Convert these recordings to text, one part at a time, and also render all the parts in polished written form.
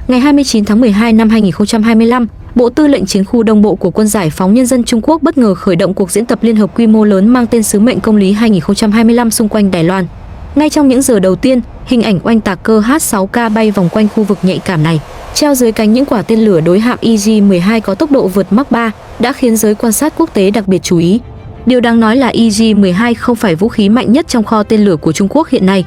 Ngày 29 tháng 12 năm 2025, Bộ Tư lệnh Chiến khu Đông Bộ của Quân Giải phóng Nhân dân Trung Quốc bất ngờ khởi động cuộc diễn tập liên hợp quy mô lớn mang tên Sứ mệnh Công lý 2025 xung quanh Đài Loan. Ngay trong những giờ đầu tiên, hình ảnh oanh tạc cơ H-6K bay vòng quanh khu vực nhạy cảm này, treo dưới cánh những quả tên lửa đối hạm IG-12 có tốc độ vượt Mach 3 đã khiến giới quan sát quốc tế đặc biệt chú ý. Điều đáng nói là IG-12 không phải vũ khí mạnh nhất trong kho tên lửa của Trung Quốc hiện nay.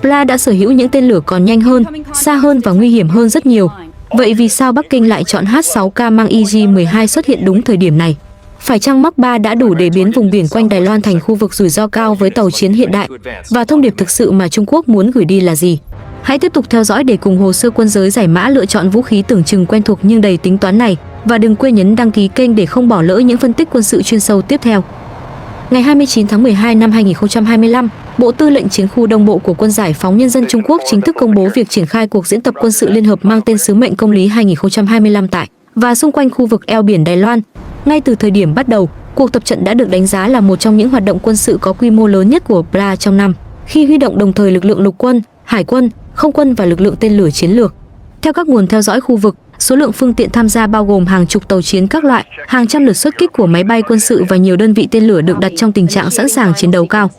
PLA đã sở hữu những tên lửa còn nhanh hơn, xa hơn và nguy hiểm hơn rất nhiều. Vậy vì sao Bắc Kinh lại chọn H-6K mang IG-12 xuất hiện đúng thời điểm này? Phải chăng Mach 3 đã đủ để biến vùng biển quanh Đài Loan thành khu vực rủi ro cao với tàu chiến hiện đại? Và thông điệp thực sự mà Trung Quốc muốn gửi đi là gì? Hãy tiếp tục theo dõi để cùng hồ sơ quân giới giải mã lựa chọn vũ khí tưởng chừng quen thuộc nhưng đầy tính toán này. Và đừng quên nhấn đăng ký kênh để không bỏ lỡ những phân tích quân sự chuyên sâu tiếp theo. Ngày 29 tháng 12 năm 2025, Bộ Tư lệnh Chiến khu Đông Bộ của Quân Giải phóng Nhân dân Trung Quốc chính thức công bố việc triển khai cuộc diễn tập quân sự liên hợp mang tên Sứ mệnh Công lý 2025 tại và xung quanh khu vực eo biển Đài Loan. Ngay từ thời điểm bắt đầu, cuộc tập trận đã được đánh giá là một trong những hoạt động quân sự có quy mô lớn nhất của PLA trong năm, khi huy động đồng thời lực lượng lục quân, hải quân, không quân và lực lượng tên lửa chiến lược. Theo các nguồn theo dõi khu vực, số lượng phương tiện tham gia bao gồm hàng chục tàu chiến các loại, hàng trăm lượt xuất kích của máy bay quân sự và nhiều đơn vị tên lửa được đặt trong tình trạng sẵn sàng chiến đấu cao.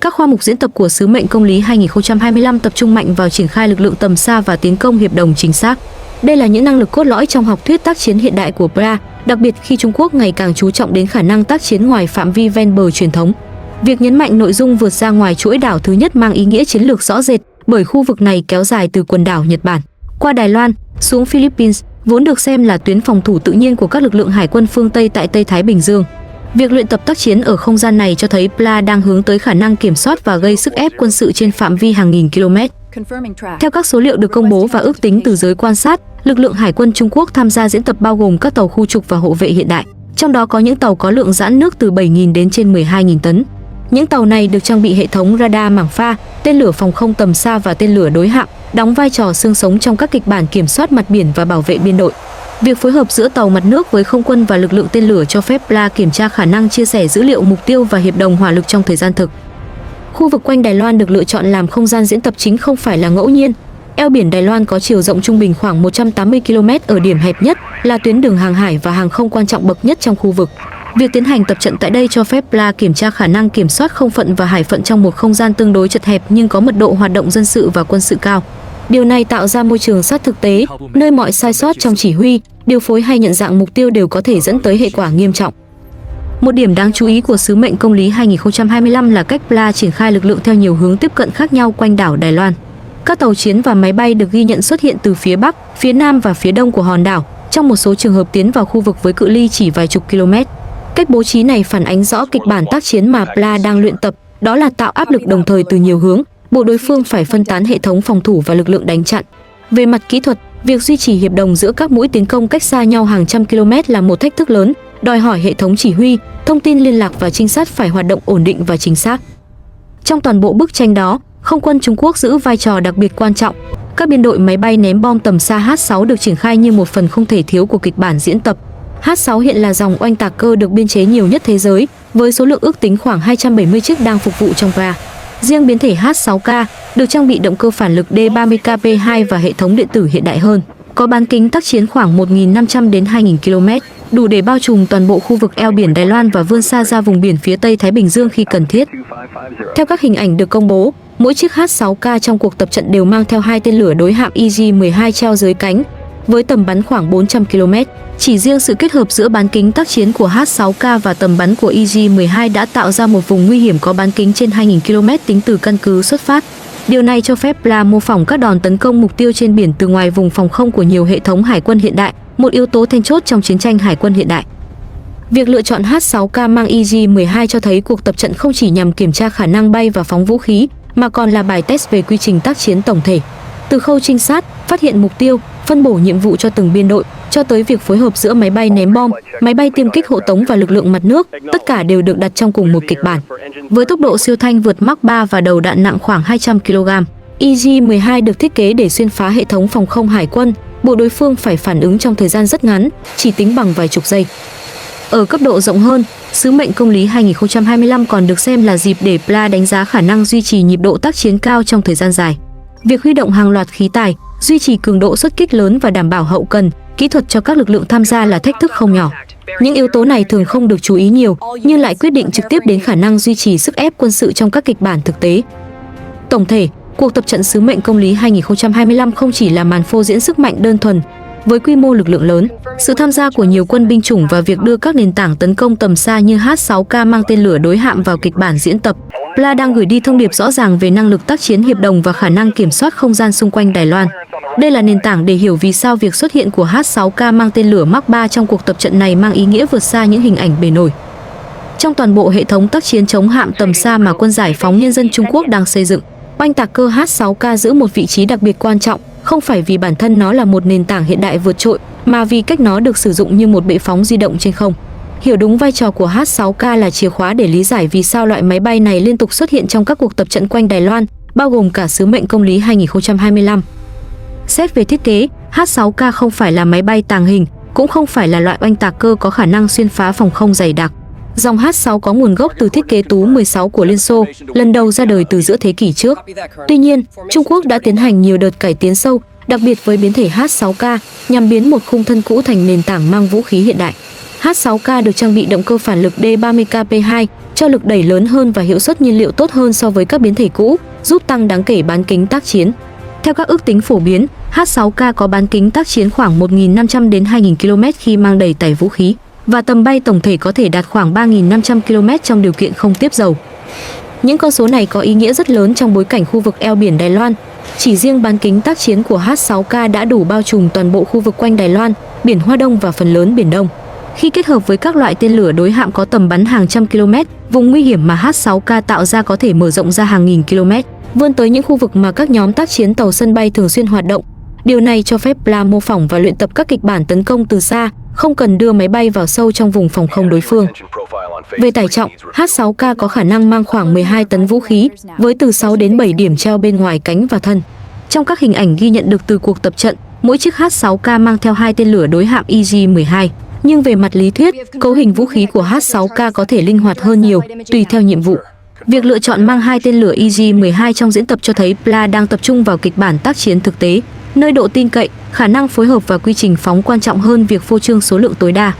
Các khoa mục diễn tập của Sứ mệnh Công lý 2025 tập trung mạnh vào triển khai lực lượng tầm xa và tiến công hiệp đồng chính xác. Đây là những năng lực cốt lõi trong học thuyết tác chiến hiện đại của PLA, đặc biệt khi Trung Quốc ngày càng chú trọng đến khả năng tác chiến ngoài phạm vi ven bờ truyền thống. Việc nhấn mạnh nội dung vượt ra ngoài chuỗi đảo thứ nhất mang ý nghĩa chiến lược rõ rệt, bởi khu vực này kéo dài từ quần đảo Nhật Bản qua Đài Loan xuống Philippines, vốn được xem là tuyến phòng thủ tự nhiên của các lực lượng hải quân phương Tây tại Tây Thái Bình Dương. Việc luyện tập tác chiến ở không gian này cho thấy PLA đang hướng tới khả năng kiểm soát và gây sức ép quân sự trên phạm vi hàng nghìn km. Theo các số liệu được công bố và ước tính từ giới quan sát, lực lượng hải quân Trung Quốc tham gia diễn tập bao gồm các tàu khu trục và hộ vệ hiện đại, trong đó có những tàu có lượng dãn nước từ 7.000 đến trên 12.000 tấn. Những tàu này được trang bị hệ thống radar mảng pha, tên lửa phòng không tầm xa và tên lửa đối hạm, đóng vai trò xương sống trong các kịch bản kiểm soát mặt biển và bảo vệ biên đội. Việc phối hợp giữa tàu mặt nước với không quân và lực lượng tên lửa cho phép PLA kiểm tra khả năng chia sẻ dữ liệu mục tiêu và hiệp đồng hỏa lực trong thời gian thực. Khu vực quanh Đài Loan được lựa chọn làm không gian diễn tập chính không phải là ngẫu nhiên. Eo biển Đài Loan có chiều rộng trung bình khoảng 180 km ở điểm hẹp nhất, là tuyến đường hàng hải và hàng không quan trọng bậc nhất trong khu vực. Việc tiến hành tập trận tại đây cho phép PLA kiểm tra khả năng kiểm soát không phận và hải phận trong một không gian tương đối chật hẹp nhưng có mật độ hoạt động dân sự và quân sự cao. Điều này tạo ra môi trường sát thực tế, nơi mọi sai sót trong chỉ huy, điều phối hay nhận dạng mục tiêu đều có thể dẫn tới hệ quả nghiêm trọng. Một điểm đáng chú ý của Sứ mệnh Công lý 2025 là cách PLA triển khai lực lượng theo nhiều hướng tiếp cận khác nhau quanh đảo Đài Loan. Các tàu chiến và máy bay được ghi nhận xuất hiện từ phía Bắc, phía Nam và phía Đông của hòn đảo, trong một số trường hợp tiến vào khu vực với cự ly chỉ vài chục km. Cách bố trí này phản ánh rõ kịch bản tác chiến mà PLA đang luyện tập, đó là tạo áp lực đồng thời từ nhiều hướng, buộc đối phương phải phân tán hệ thống phòng thủ và lực lượng đánh chặn. Về mặt kỹ thuật, việc duy trì hiệp đồng giữa các mũi tiến công cách xa nhau hàng trăm km là một thách thức lớn, đòi hỏi hệ thống chỉ huy, thông tin liên lạc và trinh sát phải hoạt động ổn định và chính xác. Trong toàn bộ bức tranh đó, không quân Trung Quốc giữ vai trò đặc biệt quan trọng. Các biên đội máy bay ném bom tầm xa H-6 được triển khai như một phần không thể thiếu của kịch bản diễn tập. H-6 hiện là dòng oanh tạc cơ được biên chế nhiều nhất thế giới, với số lượng ước tính khoảng 270 chiếc đang phục vụ trong PLA. Riêng biến thể H-6K được trang bị động cơ phản lực D30KP2 và hệ thống điện tử hiện đại hơn, có bán kính tác chiến khoảng 1.500 đến 2.000 km, đủ để bao trùm toàn bộ khu vực eo biển Đài Loan và vươn xa ra vùng biển phía Tây Thái Bình Dương khi cần thiết. Theo các hình ảnh được công bố, mỗi chiếc H-6K trong cuộc tập trận đều mang theo 2 tên lửa đối hạm IG-12 treo dưới cánh, với tầm bắn khoảng 400 km. Chỉ riêng sự kết hợp giữa bán kính tác chiến của H-6K và tầm bắn của IG-12 đã tạo ra một vùng nguy hiểm có bán kính trên 2.000 km tính từ căn cứ xuất phát. Điều này cho phép PLA mô phỏng các đòn tấn công mục tiêu trên biển từ ngoài vùng phòng không của nhiều hệ thống hải quân hiện đại, một yếu tố then chốt trong chiến tranh hải quân hiện đại. Việc lựa chọn H-6K mang IG-12 cho thấy cuộc tập trận không chỉ nhằm kiểm tra khả năng bay và phóng vũ khí, mà còn là bài test về quy trình tác chiến tổng thể. Từ khâu trinh sát, phát hiện mục tiêu, phân bổ nhiệm vụ cho từng biên đội, cho tới việc phối hợp giữa máy bay ném bom, máy bay tiêm kích hộ tống và lực lượng mặt nước, tất cả đều được đặt trong cùng một kịch bản. Với tốc độ siêu thanh vượt Mach 3 và đầu đạn nặng khoảng 200 kg, IG-12 được thiết kế để xuyên phá hệ thống phòng không hải quân, buộc đối phương phải phản ứng trong thời gian rất ngắn, chỉ tính bằng vài chục giây. Ở cấp độ rộng hơn, Sứ mệnh Công lý 2025 còn được xem là dịp để PLA đánh giá khả năng duy trì nhịp độ tác chiến cao trong thời gian dài. Việc huy động hàng loạt khí tài, Duy trì cường độ xuất kích lớn và đảm bảo hậu cần, kỹ thuật cho các lực lượng tham gia là thách thức không nhỏ. Những yếu tố này thường không được chú ý nhiều, nhưng lại quyết định trực tiếp đến khả năng duy trì sức ép quân sự trong các kịch bản thực tế. Tổng thể, cuộc tập trận Sứ mệnh công lý 2025 không chỉ là màn phô diễn sức mạnh đơn thuần. Với quy mô lực lượng lớn, sự tham gia của nhiều quân binh chủng và việc đưa các nền tảng tấn công tầm xa như H-6K mang tên lửa đối hạm vào kịch bản diễn tập, PLA đang gửi đi thông điệp rõ ràng về năng lực tác chiến hiệp đồng và khả năng kiểm soát không gian xung quanh Đài Loan. Đây là nền tảng để hiểu vì sao việc xuất hiện của H-6K mang tên lửa Mark 3 trong cuộc tập trận này mang ý nghĩa vượt xa những hình ảnh bề nổi. Trong toàn bộ hệ thống tác chiến chống hạm tầm xa mà Quân Giải phóng Nhân dân Trung Quốc đang xây dựng, oanh tạc cơ H-6K giữ một vị trí đặc biệt quan trọng, không phải vì bản thân nó là một nền tảng hiện đại vượt trội, mà vì cách nó được sử dụng như một bệ phóng di động trên không. Hiểu đúng vai trò của H-6K là chìa khóa để lý giải vì sao loại máy bay này liên tục xuất hiện trong các cuộc tập trận quanh Đài Loan, bao gồm cả Sứ mệnh công lý 2025. Xét về thiết kế, H-6K không phải là máy bay tàng hình, cũng không phải là loại oanh tạc cơ có khả năng xuyên phá phòng không dày đặc. Dòng H-6 có nguồn gốc từ thiết kế Tú-16 của Liên Xô, lần đầu ra đời từ giữa thế kỷ trước. Tuy nhiên, Trung Quốc đã tiến hành nhiều đợt cải tiến sâu, đặc biệt với biến thể H-6K, nhằm biến một khung thân cũ thành nền tảng mang vũ khí hiện đại. H-6K được trang bị động cơ phản lực D30KP2, cho lực đẩy lớn hơn và hiệu suất nhiên liệu tốt hơn so với các biến thể cũ, giúp tăng đáng kể bán kính tác chiến. Theo các ước tính phổ biến, H-6K có bán kính tác chiến khoảng 1.500 đến 2.000 km khi mang đầy tải vũ khí, và tầm bay tổng thể có thể đạt khoảng 3.500 km trong điều kiện không tiếp dầu. Những con số này có ý nghĩa rất lớn trong bối cảnh khu vực eo biển Đài Loan. Chỉ riêng bán kính tác chiến của H-6K đã đủ bao trùm toàn bộ khu vực quanh Đài Loan, biển Hoa Đông và phần lớn Biển Đông. Khi kết hợp với các loại tên lửa đối hạm có tầm bắn hàng trăm km, vùng nguy hiểm mà H-6K tạo ra có thể mở rộng ra hàng nghìn km, vươn tới những khu vực mà các nhóm tác chiến tàu sân bay thường xuyên hoạt động. Điều này cho phép PLA mô phỏng và luyện tập các kịch bản tấn công từ xa, không cần đưa máy bay vào sâu trong vùng phòng không đối phương. Về tải trọng, H-6K có khả năng mang khoảng 12 tấn vũ khí, với từ 6 đến 7 điểm treo bên ngoài cánh và thân. Trong các hình ảnh ghi nhận được từ cuộc tập trận, mỗi chiếc H-6K mang theo 2 tên lửa đối hạm EG-12. Nhưng về mặt lý thuyết, cấu hình vũ khí của H-6K có thể linh hoạt hơn nhiều, tùy theo nhiệm vụ. Việc lựa chọn mang 2 tên lửa EG-12 trong diễn tập cho thấy PLA đang tập trung vào kịch bản tác chiến thực tế, nơi độ tin cậy, khả năng phối hợp và quy trình phóng quan trọng hơn việc phô trương số lượng tối đa.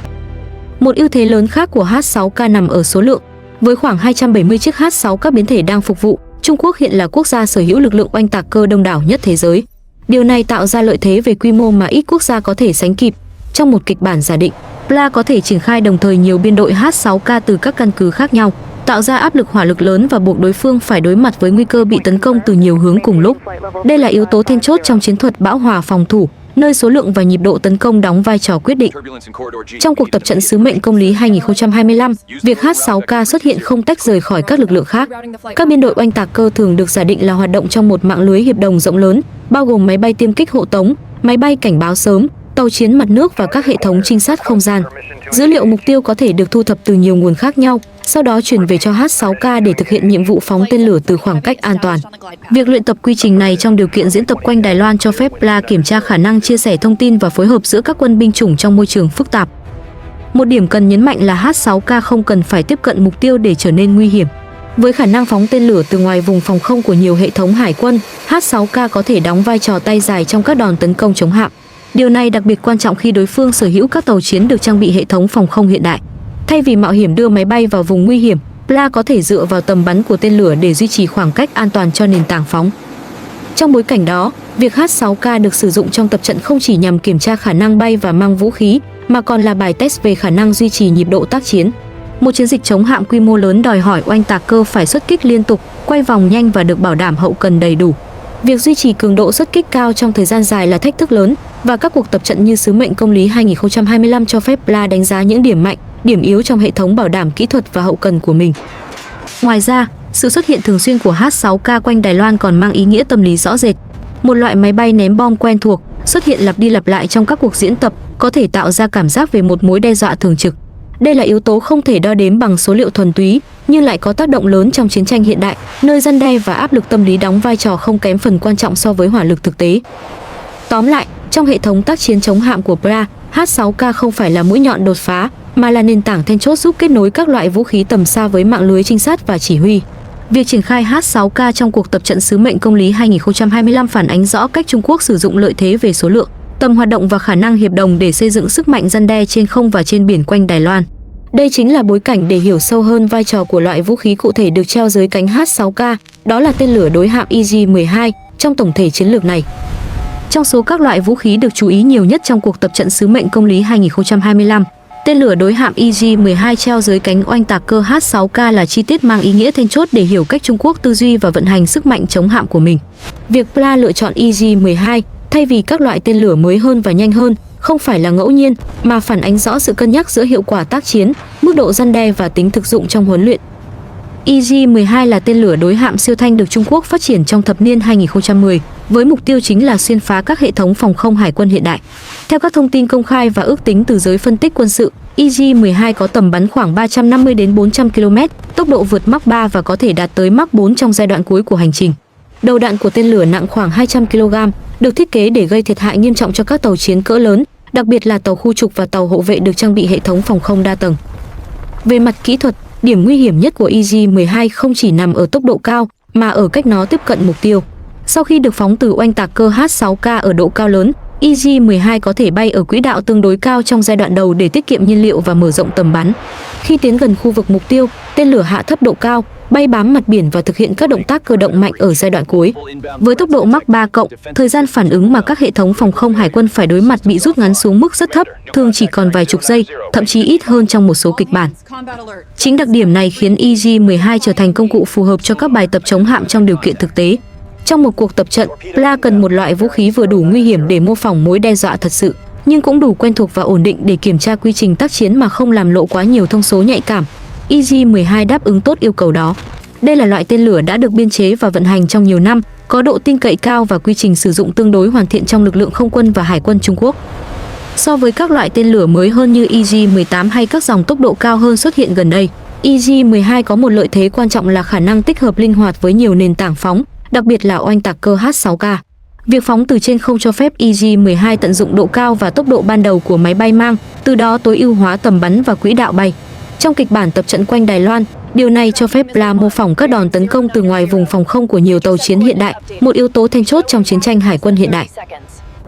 Một ưu thế lớn khác của H-6K nằm ở số lượng. Với khoảng 270 chiếc H-6 các biến thể đang phục vụ, Trung Quốc hiện là quốc gia sở hữu lực lượng oanh tạc cơ đông đảo nhất thế giới. Điều này tạo ra lợi thế về quy mô mà ít quốc gia có thể sánh kịp. Trong một kịch bản giả định, PLA có thể triển khai đồng thời nhiều biên đội H-6K từ các căn cứ khác nhau, tạo ra áp lực hỏa lực lớn và buộc đối phương phải đối mặt với nguy cơ bị tấn công từ nhiều hướng cùng lúc. Đây là yếu tố then chốt trong chiến thuật bão hòa phòng thủ, nơi số lượng và nhịp độ tấn công đóng vai trò quyết định. Trong cuộc tập trận Sứ mệnh công lý 2025, việc H-6K xuất hiện không tách rời khỏi các lực lượng khác. Các biên đội oanh tạc cơ thường được giả định là hoạt động trong một mạng lưới hiệp đồng rộng lớn, bao gồm máy bay tiêm kích hộ tống, máy bay cảnh báo sớm, tàu chiến mặt nước và các hệ thống trinh sát không gian. Dữ liệu mục tiêu có thể được thu thập từ nhiều nguồn khác nhau, sau đó chuyển về cho H-6K để thực hiện nhiệm vụ phóng tên lửa từ khoảng cách an toàn. Việc luyện tập quy trình này trong điều kiện diễn tập quanh Đài Loan cho phép PLA kiểm tra khả năng chia sẻ thông tin và phối hợp giữa các quân binh chủng trong môi trường phức tạp. Một điểm cần nhấn mạnh là H-6K không cần phải tiếp cận mục tiêu để trở nên nguy hiểm. Với khả năng phóng tên lửa từ ngoài vùng phòng không của nhiều hệ thống hải quân, H-6K có thể đóng vai trò tay dài trong các đòn tấn công chống hạm. Điều này đặc biệt quan trọng khi đối phương sở hữu các tàu chiến được trang bị hệ thống phòng không hiện đại. Thay vì mạo hiểm đưa máy bay vào vùng nguy hiểm, PLA có thể dựa vào tầm bắn của tên lửa để duy trì khoảng cách an toàn cho nền tảng phóng. Trong bối cảnh đó, việc H-6K được sử dụng trong tập trận không chỉ nhằm kiểm tra khả năng bay và mang vũ khí, mà còn là bài test về khả năng duy trì nhịp độ tác chiến. Một chiến dịch chống hạm quy mô lớn đòi hỏi oanh tạc cơ phải xuất kích liên tục, quay vòng nhanh và được bảo đảm hậu cần đầy đủ. Việc duy trì cường độ xuất kích cao trong thời gian dài là thách thức lớn, và các cuộc tập trận như Sứ mệnh công lý 2025 cho phép PLA đánh giá những điểm mạnh, điểm yếu trong hệ thống bảo đảm kỹ thuật và hậu cần của mình. Ngoài ra, sự xuất hiện thường xuyên của H-6K quanh Đài Loan còn mang ý nghĩa tâm lý rõ rệt. Một loại máy bay ném bom quen thuộc, xuất hiện lặp đi lặp lại trong các cuộc diễn tập, có thể tạo ra cảm giác về một mối đe dọa thường trực. Đây là yếu tố không thể đo đếm bằng số liệu thuần túy, nhưng lại có tác động lớn trong chiến tranh hiện đại, nơi răn đe và áp lực tâm lý đóng vai trò không kém phần quan trọng so với hỏa lực thực tế. Tóm lại, trong hệ thống tác chiến chống hạm của PLA, H-6K không phải là mũi nhọn đột phá, mà là nền tảng then chốt giúp kết nối các loại vũ khí tầm xa với mạng lưới trinh sát và chỉ huy. Việc triển khai H6K trong cuộc tập trận sứ mệnh công lý 2025 phản ánh rõ cách Trung Quốc sử dụng lợi thế về số lượng, tầm hoạt động và khả năng hiệp đồng để xây dựng sức mạnh răn đe trên không và trên biển quanh Đài Loan. Đây chính là bối cảnh để hiểu sâu hơn vai trò của loại vũ khí cụ thể được treo dưới cánh H6K, đó là tên lửa đối hạm EJ-12 trong tổng thể chiến lược này. Trong số các loại vũ khí được chú ý nhiều nhất trong cuộc tập trận sứ mệnh công lý 2025, tên lửa đối hạm EJ-12 treo dưới cánh oanh tạc cơ H6K là chi tiết mang ý nghĩa then chốt để hiểu cách Trung Quốc tư duy và vận hành sức mạnh chống hạm của mình. Việc PLA lựa chọn EJ-12 thay vì các loại tên lửa mới hơn và nhanh hơn không phải là ngẫu nhiên, mà phản ánh rõ sự cân nhắc giữa hiệu quả tác chiến, mức độ răn đe và tính thực dụng trong huấn luyện. EJ-12 là tên lửa đối hạm siêu thanh được Trung Quốc phát triển trong thập niên 2010, với mục tiêu chính là xuyên phá các hệ thống phòng không hải quân hiện đại. Theo các thông tin công khai và ước tính từ giới phân tích quân sự, EJ-12 có tầm bắn khoảng 350 đến 400 km, tốc độ vượt Mach 3 và có thể đạt tới Mach 4 trong giai đoạn cuối của hành trình. Đầu đạn của tên lửa nặng khoảng 200 kg, được thiết kế để gây thiệt hại nghiêm trọng cho các tàu chiến cỡ lớn, đặc biệt là tàu khu trục và tàu hộ vệ được trang bị hệ thống phòng không đa tầng. Về mặt kỹ thuật, điểm nguy hiểm nhất của EJ-12 không chỉ nằm ở tốc độ cao, mà ở cách nó tiếp cận mục tiêu. Sau khi được phóng từ oanh tạc cơ H6K ở độ cao lớn, EJ-12 có thể bay ở quỹ đạo tương đối cao trong giai đoạn đầu để tiết kiệm nhiên liệu và mở rộng tầm bắn. Khi tiến gần khu vực mục tiêu, tên lửa hạ thấp độ cao, bay bám mặt biển và thực hiện các động tác cơ động mạnh ở giai đoạn cuối. Với tốc độ Mach 3 cộng, thời gian phản ứng mà các hệ thống phòng không hải quân phải đối mặt bị rút ngắn xuống mức rất thấp, thường chỉ còn vài chục giây, thậm chí ít hơn trong một số kịch bản. Chính đặc điểm này khiến EJ-12 trở thành công cụ phù hợp cho các bài tập chống hạm trong điều kiện thực tế. Trong một cuộc tập trận, PLA cần một loại vũ khí vừa đủ nguy hiểm để mô phỏng mối đe dọa thật sự, nhưng cũng đủ quen thuộc và ổn định để kiểm tra quy trình tác chiến mà không làm lộ quá nhiều thông số nhạy cảm. EJ-12 đáp ứng tốt yêu cầu đó. Đây là loại tên lửa đã được biên chế và vận hành trong nhiều năm, có độ tin cậy cao và quy trình sử dụng tương đối hoàn thiện trong lực lượng không quân và hải quân Trung Quốc. So với các loại tên lửa mới hơn như EJ-18 hay các dòng tốc độ cao hơn xuất hiện gần đây, EJ-12 có một lợi thế quan trọng là khả năng tích hợp linh hoạt với nhiều nền tảng phóng, đặc biệt là oanh tạc cơ H6K. Việc phóng từ trên không cho phép EJ-12 tận dụng độ cao và tốc độ ban đầu của máy bay mang, từ đó tối ưu hóa tầm bắn và quỹ đạo bay. Trong kịch bản tập trận quanh Đài Loan, điều này cho phép PLA mô phỏng các đòn tấn công từ ngoài vùng phòng không của nhiều tàu chiến hiện đại, một yếu tố then chốt trong chiến tranh hải quân hiện đại.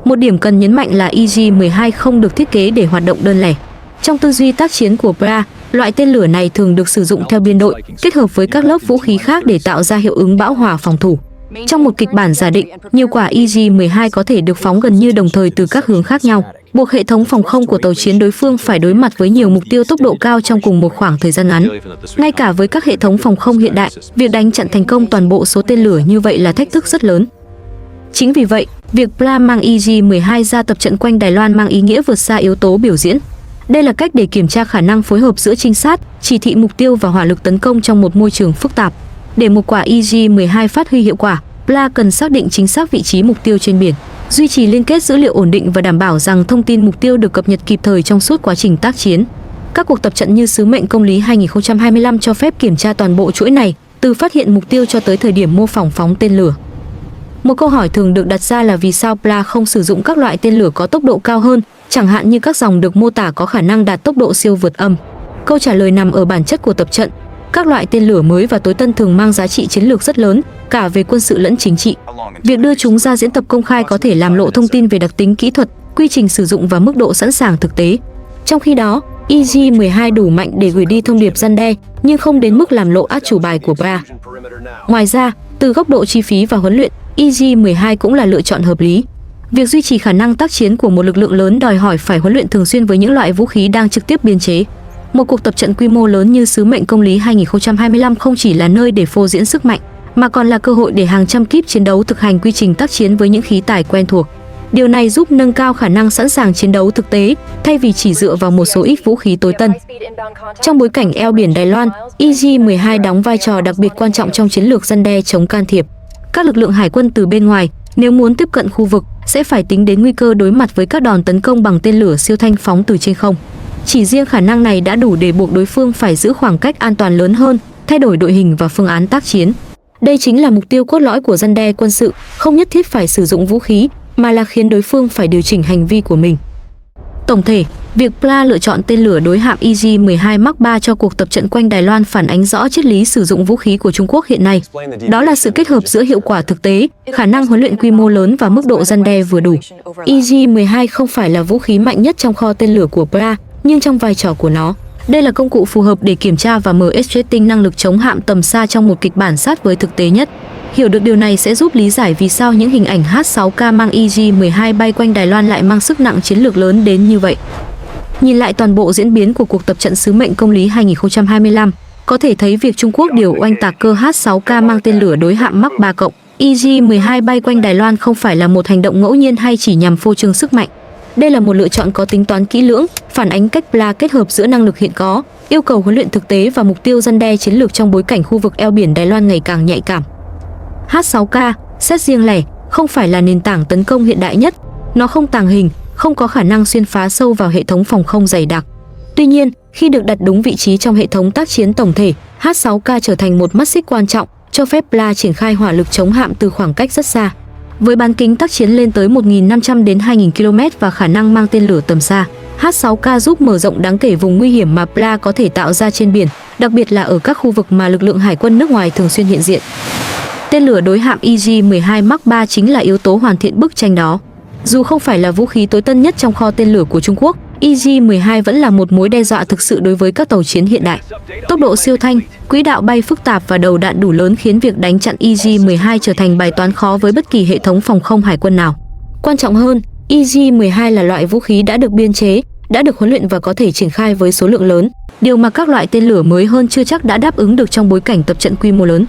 Một điểm cần nhấn mạnh là EJ-12 không được thiết kế để hoạt động đơn lẻ. Trong tư duy tác chiến của PLA, loại tên lửa này thường được sử dụng theo biên đội, kết hợp với các lớp vũ khí khác để tạo ra hiệu ứng bão hòa phòng thủ. Trong một kịch bản giả định, nhiều quả EJ-12 có thể được phóng gần như đồng thời từ các hướng khác nhau, buộc hệ thống phòng không của tàu chiến đối phương phải đối mặt với nhiều mục tiêu tốc độ cao trong cùng một khoảng thời gian ngắn. Ngay cả với các hệ thống phòng không hiện đại, việc đánh chặn thành công toàn bộ số tên lửa như vậy là thách thức rất lớn. Chính vì vậy, việc PLA mang EJ-12 ra tập trận quanh Đài Loan mang ý nghĩa vượt xa yếu tố biểu diễn. Đây là cách để kiểm tra khả năng phối hợp giữa trinh sát, chỉ thị mục tiêu và hỏa lực tấn công trong một môi trường phức tạp. Để một quả EJ-12 phát huy hiệu quả, PLA cần xác định chính xác vị trí mục tiêu trên biển, duy trì liên kết dữ liệu ổn định và đảm bảo rằng thông tin mục tiêu được cập nhật kịp thời trong suốt quá trình tác chiến. Các cuộc tập trận như sứ mệnh công lý 2025 cho phép kiểm tra toàn bộ chuỗi này, từ phát hiện mục tiêu cho tới thời điểm mô phỏng phóng tên lửa. Một câu hỏi thường được đặt ra là vì sao PLA không sử dụng các loại tên lửa có tốc độ cao hơn, chẳng hạn như các dòng được mô tả có khả năng đạt tốc độ siêu vượt âm. Câu trả lời nằm ở bản chất của tập trận. Các loại tên lửa mới và tối tân thường mang giá trị chiến lược rất lớn, cả về quân sự lẫn chính trị. Việc đưa chúng ra diễn tập công khai có thể làm lộ thông tin về đặc tính kỹ thuật, quy trình sử dụng và mức độ sẵn sàng thực tế. Trong khi đó, EJ-12 đủ mạnh để gửi đi thông điệp răn đe, nhưng không đến mức làm lộ át chủ bài của PLA. Ngoài ra, từ góc độ chi phí và huấn luyện, EJ-12 cũng là lựa chọn hợp lý. Việc duy trì khả năng tác chiến của một lực lượng lớn đòi hỏi phải huấn luyện thường xuyên với những loại vũ khí đang trực tiếp biên chế. Một cuộc tập trận quy mô lớn như sứ mệnh công lý 2025 không chỉ là nơi để phô diễn sức mạnh, mà còn là cơ hội để hàng trăm kíp chiến đấu thực hành quy trình tác chiến với những khí tài quen thuộc. Điều này giúp nâng cao khả năng sẵn sàng chiến đấu thực tế, thay vì chỉ dựa vào một số ít vũ khí tối tân. Trong bối cảnh eo biển Đài Loan, EJ-12 đóng vai trò đặc biệt quan trọng trong chiến lược răn đe chống can thiệp. Các lực lượng hải quân từ bên ngoài, nếu muốn tiếp cận khu vực, sẽ phải tính đến nguy cơ đối mặt với các đòn tấn công bằng tên lửa siêu thanh phóng từ trên không. Chỉ riêng khả năng này đã đủ để buộc đối phương phải giữ khoảng cách an toàn lớn hơn, thay đổi đội hình và phương án tác chiến. Đây chính là mục tiêu cốt lõi của răn đe quân sự, không nhất thiết phải sử dụng vũ khí, mà là khiến đối phương phải điều chỉnh hành vi của mình. Tổng thể, Việc PLA lựa chọn tên lửa đối hạm EG-12 Mark III cho cuộc tập trận quanh Đài Loan phản ánh rõ triết lý sử dụng vũ khí của Trung Quốc hiện nay. Đó là sự kết hợp giữa hiệu quả thực tế, khả năng huấn luyện quy mô lớn và mức độ răn đe vừa đủ. EG-12 không phải là vũ khí mạnh nhất trong kho tên lửa của PLA, nhưng trong vai trò của nó, đây là công cụ phù hợp để kiểm tra và demonstrating năng lực chống hạm tầm xa trong một kịch bản sát với thực tế nhất. Hiểu được điều này sẽ giúp lý giải vì sao những hình ảnh H-6K mang EG-12 bay quanh Đài Loan lại mang sức nặng chiến lược lớn đến như vậy. Nhìn lại toàn bộ diễn biến của cuộc tập trận sứ mệnh công lý 2025, có thể thấy việc Trung Quốc điều oanh tạc cơ H-6K mang tên lửa đối hạm Mark III cộng EG-12 bay quanh Đài Loan không phải là một hành động ngẫu nhiên hay chỉ nhằm phô trương sức mạnh. Đây là một lựa chọn có tính toán kỹ lưỡng, phản ánh cách PLA kết hợp giữa năng lực hiện có, yêu cầu huấn luyện thực tế và mục tiêu răn đe chiến lược trong bối cảnh khu vực eo biển Đài Loan ngày càng nhạy cảm. H-6K, xét riêng lẻ, không phải là nền tảng tấn công hiện đại nhất. Nó không tàng hình, không có khả năng xuyên phá sâu vào hệ thống phòng không dày đặc. Tuy nhiên, khi được đặt đúng vị trí trong hệ thống tác chiến tổng thể, H-6K trở thành một mắt xích quan trọng, cho phép PLA triển khai hỏa lực chống hạm từ khoảng cách rất xa. Với bán kính tác chiến lên tới 1.500 đến 2.000 km và khả năng mang tên lửa tầm xa, H-6K giúp mở rộng đáng kể vùng nguy hiểm mà PLA có thể tạo ra trên biển, đặc biệt là ở các khu vực mà lực lượng hải quân nước ngoài thường xuyên hiện diện. Tên lửa đối hạm EG-12 Mark III chính là yếu tố hoàn thiện bức tranh đó. Dù không phải là vũ khí tối tân nhất trong kho tên lửa của Trung Quốc, EG-12 vẫn là một mối đe dọa thực sự đối với các tàu chiến hiện đại. Tốc độ siêu thanh, quỹ đạo bay phức tạp và đầu đạn đủ lớn khiến việc đánh chặn EG-12 trở thành bài toán khó với bất kỳ hệ thống phòng không hải quân nào. Quan trọng hơn, EG-12 là loại vũ khí đã được biên chế, đã được huấn luyện và có thể triển khai với số lượng lớn, điều mà các loại tên lửa mới hơn chưa chắc đã đáp ứng được trong bối cảnh tập trận quy mô lớn.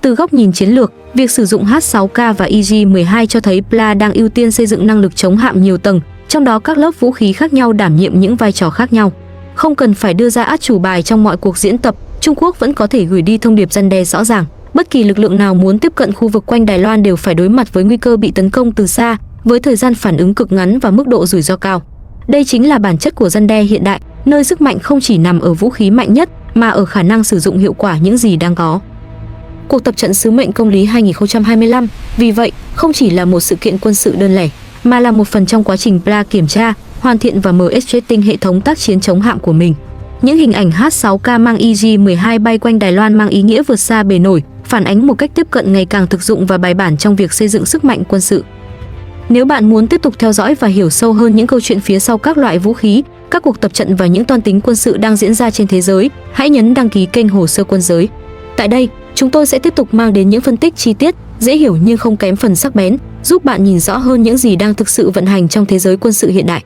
Từ góc nhìn chiến lược, việc sử dụng H-6K và EG-12 cho thấy PLA đang ưu tiên xây dựng năng lực chống hạm nhiều tầng, trong đó các lớp vũ khí khác nhau đảm nhiệm những vai trò khác nhau. Không cần phải đưa ra át chủ bài trong mọi cuộc diễn tập, Trung Quốc vẫn có thể gửi đi thông điệp răn đe rõ ràng. Bất kỳ lực lượng nào muốn tiếp cận khu vực quanh Đài Loan đều phải đối mặt với nguy cơ bị tấn công từ xa, với thời gian phản ứng cực ngắn và mức độ rủi ro cao. Đây chính là bản chất của răn đe hiện đại, nơi sức mạnh không chỉ nằm ở vũ khí mạnh nhất, mà ở khả năng sử dụng hiệu quả những gì đang có. Cuộc tập trận sứ mệnh công lý 2025, vì vậy, không chỉ là một sự kiện quân sự đơn lẻ, mà là một phần trong quá trình PLA kiểm tra, hoàn thiện và demonstrating hệ thống tác chiến chống hạm của mình. Những hình ảnh H-6K mang EG-12 bay quanh Đài Loan mang ý nghĩa vượt xa bề nổi, phản ánh một cách tiếp cận ngày càng thực dụng và bài bản trong việc xây dựng sức mạnh quân sự. Nếu bạn muốn tiếp tục theo dõi và hiểu sâu hơn những câu chuyện phía sau các loại vũ khí, các cuộc tập trận và những toan tính quân sự đang diễn ra trên thế giới, hãy nhấn đăng ký kênh Hồ sơ Quân giới. Tại đây, chúng tôi sẽ tiếp tục mang đến những phân tích chi tiết, dễ hiểu nhưng không kém phần sắc bén, giúp bạn nhìn rõ hơn những gì đang thực sự vận hành trong thế giới quân sự hiện đại.